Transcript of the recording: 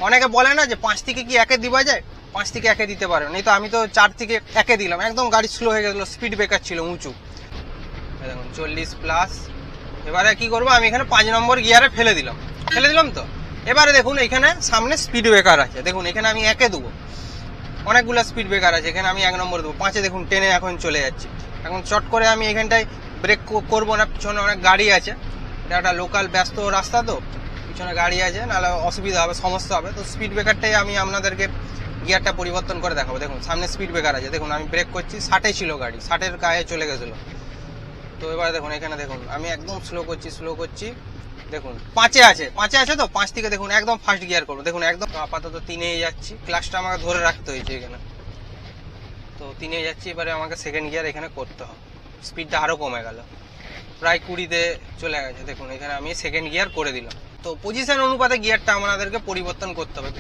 অনেকে বলে না যে 5 থেকে কি 1-এ দিবা যায়, 5 থেকে 1-এ দিতে পারো না। তো আমি তো 4 থেকে 1-এ দিলাম, একদম গাড়ি স্লো হয়ে গেল, স্পিড ব্রেকার ছিল উঁচু, দেখুন 40+। এবারে কি করবো, আমি এখানে 5 নম্বর গিয়ারে ফেলে দিলাম তো। এবারে দেখুন এখানে সামনে স্পিড ব্রেকার আছে, দেখুন এখানে আমি 1-এ দেবো, অনেকগুলো স্পিড ব্রেকার আছে, এখানে আমি 1 নম্বর দেবো। 5-এ দেখুন টেনে এখন চলে যাচ্ছি। এখন চট করে আমি এখানটায় ব্রেক করবো না, পিছনে অনেক গাড়ি আছে, এটা একটা লোকাল ব্যস্ত রাস্তা, তো পিছনে গাড়ি আছে, নাহলে অসুবিধা হবে, সমস্যা হবে। তো স্পিড ব্রেকারটাই আমি আপনাদেরকে গিয়ারটা পরিবর্তন করে দেখাবো। দেখুন সামনে স্পিড ব্রেকার আছে, দেখুন আমি ব্রেক করছি, 60-এ ছিল গাড়ি, 60-এর গায়ে চলে গেছিলো। তো এবার দেখুন এখানে দেখুন আমি একদম স্লো করছি, দেখুন 5-এ আছে, তো 5 থেকে দেখুন একদম ফার্স্ট গিয়ার করবো। দেখুন একদম আপাতত 3-এই যাচ্ছি, ক্লাচটা আমাকে ধরে রাখতে হয়েছে এখানে, তো 3-এই যাচ্ছি। এবারে আমাকে সেকেন্ড গিয়ার এখানে করতে হবে, স্পিডটা আরও কমে গেল, প্রায় 20-তে চলে গেছে। দেখুন এখানে আমি সেকেন্ড গিয়ার করে দিলাম। তো পজিশন অনুপাতে গিয়ারটা আমাদেরকে পরিবর্তন করতে হবে।